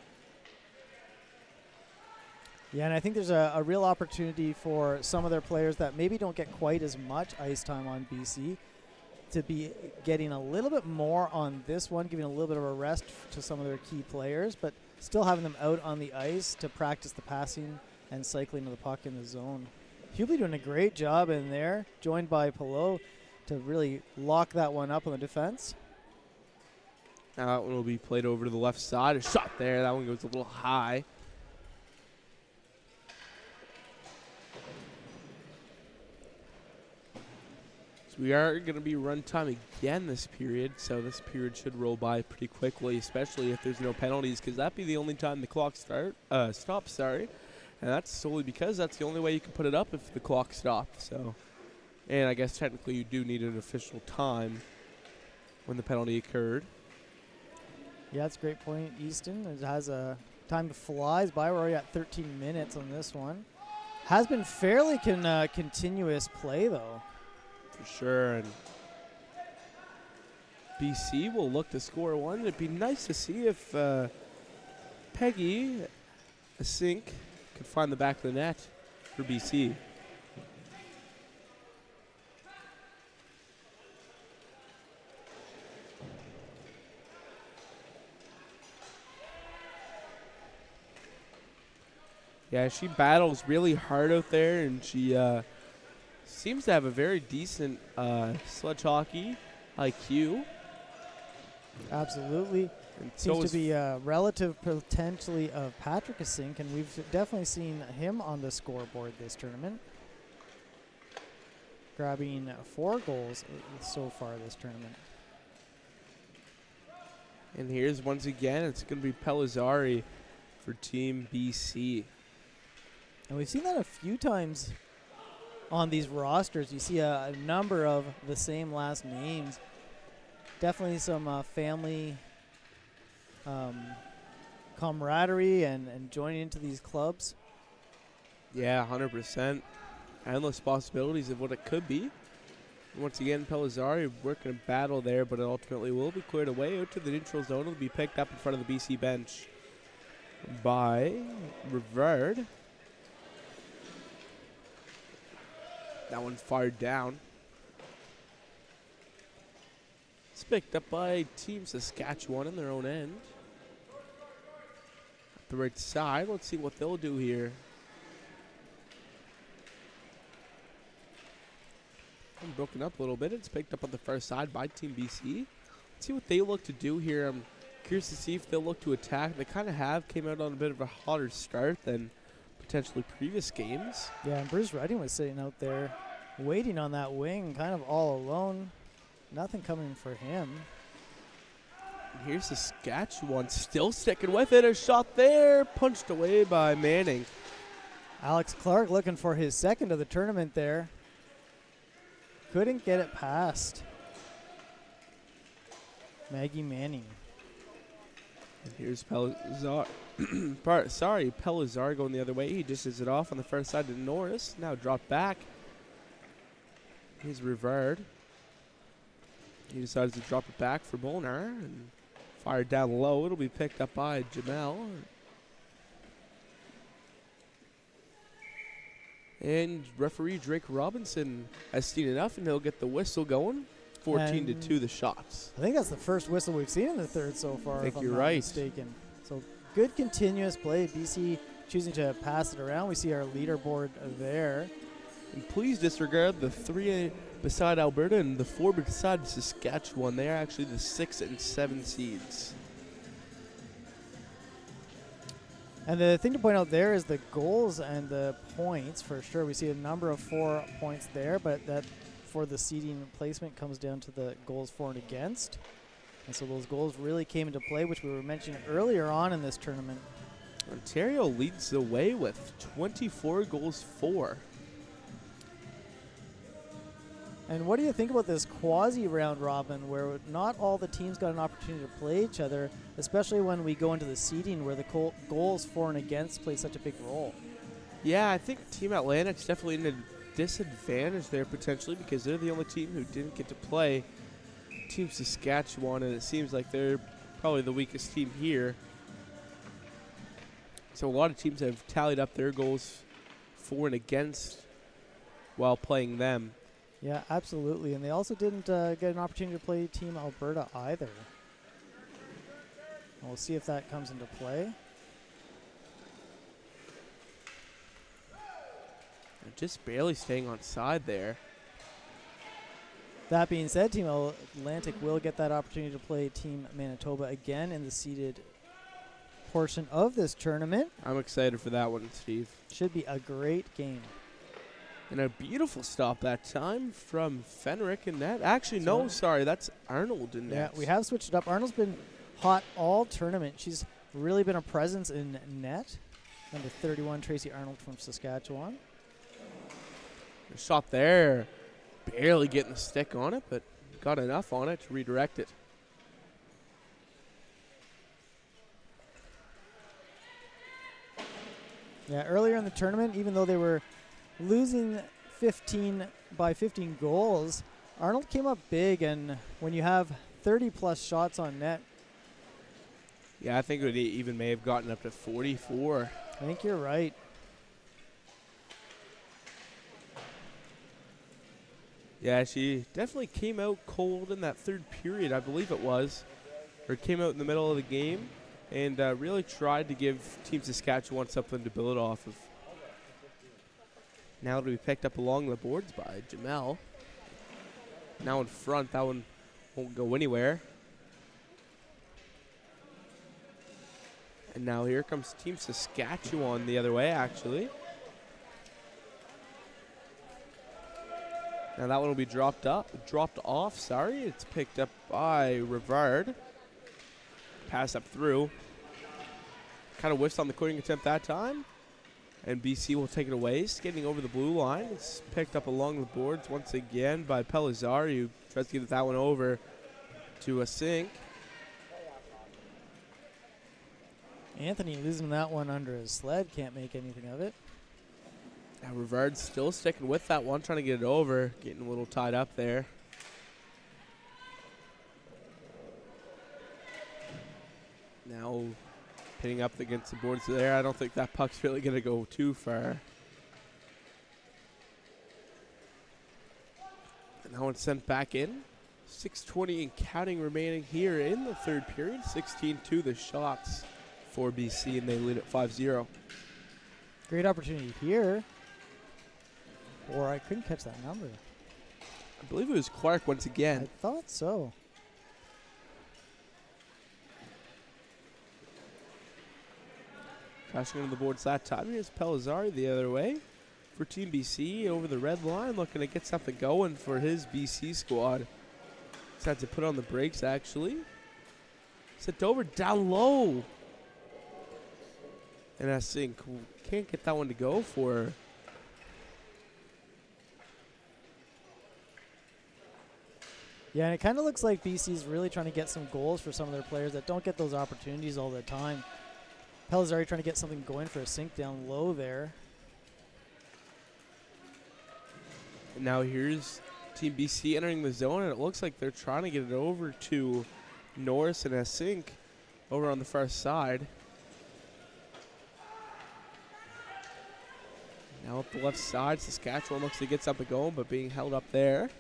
Yeah, and I think there's a real opportunity for some of their players that maybe don't get quite as much ice time on BC to be getting a little bit more on this one, giving a little bit of a rest to some of their key players, but still having them out on the ice to practice the passing and cycling of the puck in the zone. Hubie doing a great job in there, joined by Pelot to really lock that one up on the defense. Now that one will be played over to the left side. A shot there. That one goes a little high. So we are going to be run time again this period, so this period should roll by pretty quickly, especially if there's no penalties, because that'd be the only time the clock stops. And that's solely because that's the only way you can put it up if the clock stopped. So, and I guess technically you do need an official time when the penalty occurred. Yeah, that's a great point, Easton. It has a time flies by. We're already at 13 minutes on this one. Has been fairly continuous play, though. For sure. And BC will look to score one. It'd be nice to see if Peggy, a sink, could find the back of the net for BC. Yeah, she battles really hard out there, and she seems to have a very decent sledge hockey IQ. Absolutely. And Seems to be relative potentially of Patrick Asink, and we've definitely seen him on the scoreboard this tournament, grabbing 4 goals so far this tournament. And here's once again, it's going to be Pellizzari for Team BC. And we've seen that a few times on these rosters. You see a number of the same last names. Definitely some family camaraderie and joining into these clubs. Yeah, 100%. Endless possibilities of what it could be. Once again, Pellizzari working a battle there, but it ultimately will be cleared away out to the neutral zone. It'll be picked up in front of the BC bench by Rivard. That one fired down. It's picked up by Team Saskatchewan in their own end. At the right side, let's see what they'll do here. Broken up a little bit. It's picked up on the far side by Team BC. Let's see what they look to do here. I'm curious to see if they'll look to attack. They kind of have came out on a bit of a hotter start than potentially previous games. Yeah, and Bruce Redding was sitting out there waiting on that wing, kind of all alone. Nothing coming for him. And here's Saskatchewan still sticking with it. A shot there, punched away by Manning. Alex Clark looking for his second of the tournament there. Couldn't get it past Maggie Manning. And here's Pellizzar. Pellizzar going the other way. He dishes it off on the first side to Norris. Now dropped back. Here's Rivard. He decides to drop it back for Molnar and fired down low. It'll be picked up by Jamel. And referee Drake Robinson has seen enough, and he'll get the whistle going. 14-2 the shots. I think that's the first whistle we've seen in the third so far, I think if I'm you're not right. mistaken. So good continuous play. BC choosing to pass it around. We see our leaderboard there. And please disregard the 3 beside Alberta and the 4 beside Saskatchewan. They are actually the 6 and 7 seeds. And the thing to point out there is the goals and the points for sure. We see a number of 4 points there, but that for the seeding placement comes down to the goals for and against. And so those goals really came into play, which we were mentioning earlier on in this tournament. Ontario leads the way with 24 goals for. And what do you think about this quasi-round robin where not all the teams got an opportunity to play each other, especially when we go into the seeding where the goals for and against play such a big role? Yeah, I think Team Atlantic's definitely in a disadvantage there potentially because they're the only team who didn't get to play Team Saskatchewan, and it seems like they're probably the weakest team here. So a lot of teams have tallied up their goals for and against while playing them. Yeah, absolutely. And they also didn't get an opportunity to play Team Alberta either. And we'll see if that comes into play. Just barely staying on side there. That being said, Team Atlantic will get that opportunity to play Team Manitoba again in the seeded portion of this tournament. I'm excited for that one, Steve. Should be a great game. And a beautiful stop that time from Fenrick in net. Actually, no, sorry, that's Arnold in net. Yeah, we have switched it up. Arnold's been hot all tournament. She's really been a presence in net. Number 31, Tracy Arnold from Saskatchewan. A shot there. Barely getting the stick on it, but got enough on it to redirect it. Yeah, earlier in the tournament, even though they were losing 15 by 15 goals, Arnold came up big, and when you have 30-plus shots on net, Yeah, I think it even may have gotten up to 44. I think you're right. Yeah, she definitely came out cold in that third period, I believe it was. Or came out in the middle of the game and really tried to give Team Saskatchewan something to build off of. Now it'll be picked up along the boards by Jamel. Now in front, that one won't go anywhere. And now here comes Team Saskatchewan the other way, actually. Now that one will be dropped off, sorry. It's picked up by Rivard. Pass up through. Kind of whiffs on the cutting attempt that time. And BC will take it away, skating over the blue line. It's picked up along the boards once again by Pelizar, who tries to get that one over to a sink. Anthony losing that one under his sled, can't make anything of it. Now Rivard's still sticking with that one, trying to get it over, getting a little tied up there. Now hitting up against the boards there. I don't think that puck's really going to go too far. And that one's sent back in. 6:20 and counting remaining here in the third period. 16-2 the shots for BC, and they lead at 5-0. Great opportunity here. Or I couldn't catch that number. I believe it was Clark once again. I thought so. Crashing into the boards that time. Here's Pelizari the other way for Team BC over the red line, looking to get something going for his BC squad. He's had to put on the brakes, actually. Sent over down low. And I think can't get that one to go for her. Yeah, and it kind of looks like BC's really trying to get some goals for some of their players that don't get those opportunities all the time. Pelizari trying to get something going for a sink down low there. And now here's Team BC entering the zone, and it looks like they're trying to get it over to Norris and a sink over on the far side. Now up the left side, Saskatchewan looks to get something going, but being held up there.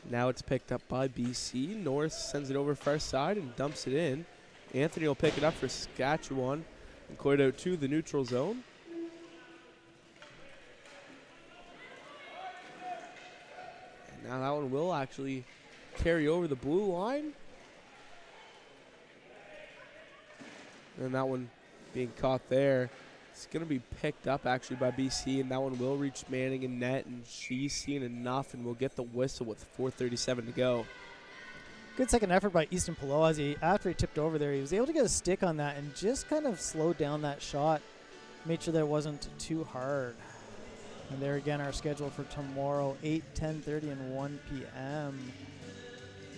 Now it's picked up by BC. Norris sends it over far side and dumps it in. Anthony will pick it up for Saskatchewan and clear it out to the neutral zone. And now that one will actually carry over the blue line. And that one being caught there. It's going to be picked up actually by BC, and that one will reach Manning in net, and she's seen enough and will get the whistle with 4:37 to go. Good second effort by Easton Pillow as after he tipped over there, he was able to get a stick on that and just kind of slowed down that shot, made sure that it wasn't too hard. And there again, our schedule for tomorrow, 8, 10:30, and 1 p.m.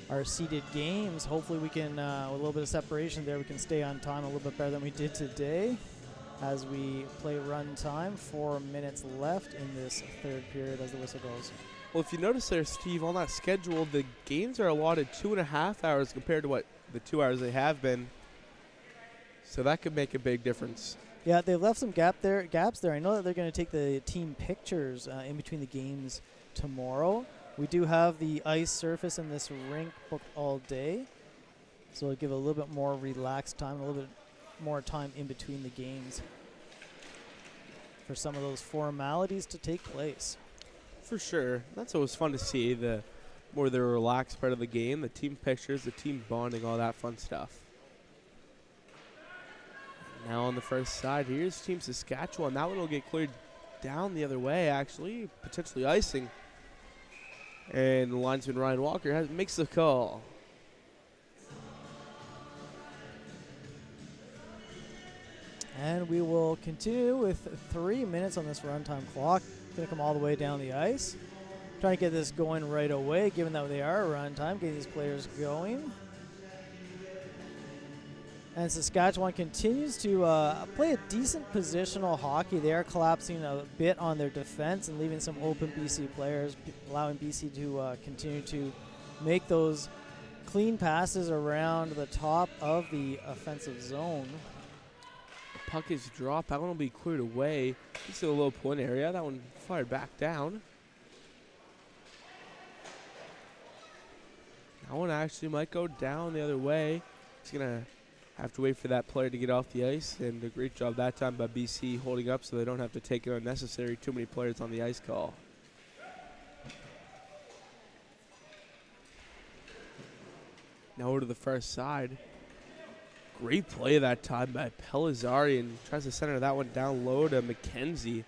Our seeded games. Hopefully we can, with a little bit of separation there, we can stay on time a little bit better than we did today as we play run time. 4 minutes left in this third period as the whistle goes. Well, if you notice there, Steve, on that schedule, the games are allotted 2.5 hours compared to what the 2 hours they have been. So that could make a big difference. Yeah, they've left some gaps there. I know that they're going to take the team pictures in between the games tomorrow. We do have the ice surface in this rink booked all day, so it'll give a little bit more relaxed time, a little bit more time in between the games for some of those formalities to take place. For sure. That's always fun to see, the more the relaxed part of the game, the team pictures, the team bonding, all that fun stuff. Now on the first side, here's Team Saskatchewan. That one will get cleared down the other way, actually, potentially icing. And linesman Ryan Walker makes the call. And we will continue with 3 minutes on this runtime clock. Going to come all the way down the ice. Trying to get this going right away, given that they are runtime, getting these players going. And Saskatchewan continues to play a decent positional hockey. They are collapsing a bit on their defense and leaving some open BC players, allowing BC to continue to make those clean passes around the top of the offensive zone. The puck is dropped. That one will be cleared away. This is a low point area. That one fired back down. That one actually might go down the other way. He's going to have to wait for that player to get off the ice, and a great job that time by BC holding up so they don't have to take an unnecessary too many players on the ice call. Now over to the far side. Great play that time by Pellizzari, and tries to center that one down low to McKenzie.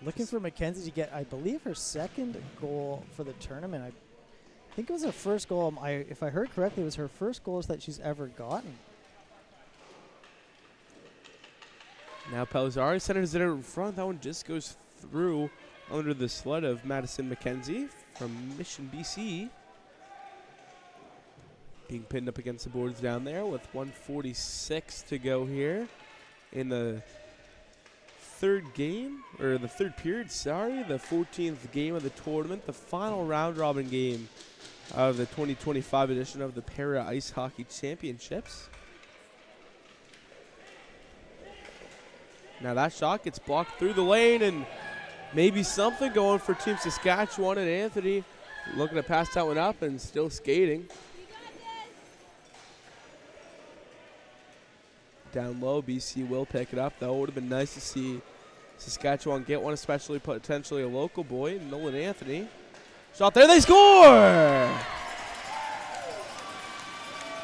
Looking for McKenzie to get, I believe, her second goal for the tournament. I think it was her first goal. If I heard correctly, it was her first goals that she's ever gotten. Now Pellizzari centers it in front. That one just goes through under the sled of Madison McKenzie from Mission, BC. Being pinned up against the boards down there with 1:46 to go here in the third game, or the third period, sorry. The 14th game of the tournament, the final round-robin game of the 2025 edition of the Para Ice Hockey Championships. Now that shot gets blocked through the lane, and maybe something going for Team Saskatchewan, and Anthony looking to pass that one up and still skating. Down low, BC will pick it up, though. It would have been nice to see Saskatchewan get one, especially potentially a local boy, Nolan Anthony. Shot there, they score!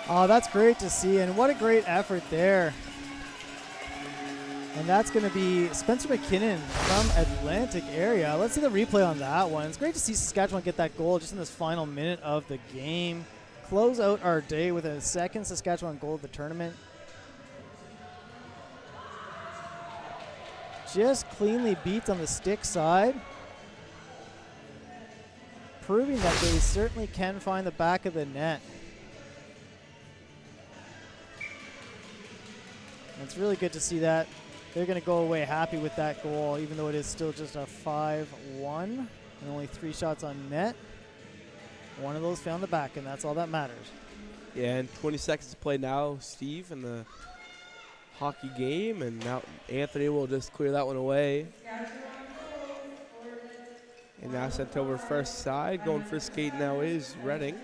Oh, that's great to see, and what a great effort there. And that's going to be Spencer McKinnon from Atlantic area. Let's see the replay on that one. It's great to see Saskatchewan get that goal just in this final minute of the game. Close out our day with a second Saskatchewan goal of the tournament. Just cleanly beats on the stick side, proving that they certainly can find the back of the net. And it's really good to see that. They're going to go away happy with that goal, even though it is still just a 5-1 and only 3 shots on net. One of those found the back, and that's all that matters. Yeah, and 20 seconds to play now, Steve, in the hockey game, and now Anthony will just clear that one away. And now sent over first side. Going for skate now is Redding.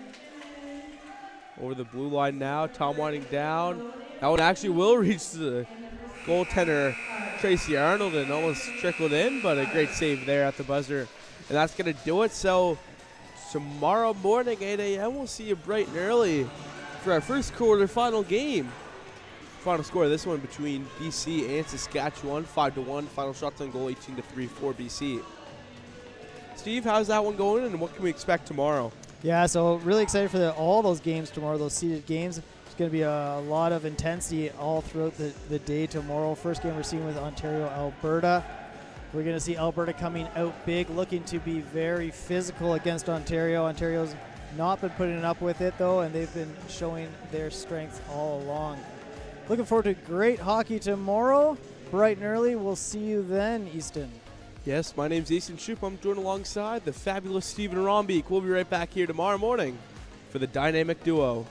Over the blue line now, Tom winding down. That one actually will reach the goaltender Tracy Arnold and almost trickled in, but a great save there at the buzzer. And that's going to do it. So tomorrow morning, 8 a.m., we'll see you bright and early for our first quarterfinal game. Final score of this one between BC and Saskatchewan, 5-1. Final shots on goal, 18-3 for BC. Steve, how's that one going, and what can we expect tomorrow? Yeah, so really excited for all those games tomorrow, those seeded games. It's going to be a lot of intensity all throughout the day tomorrow. First game we're seeing with Ontario, Alberta. We're going to see Alberta coming out big, looking to be very physical against Ontario. Ontario's not been putting it up with it, though, and they've been showing their strength all along. Looking forward to great hockey tomorrow, bright and early. We'll see you then, Easton. Yes, my name's Easton Shoup. I'm joined alongside the fabulous Stephen Rombeek. We'll be right back here tomorrow morning for the Dynamic Duo.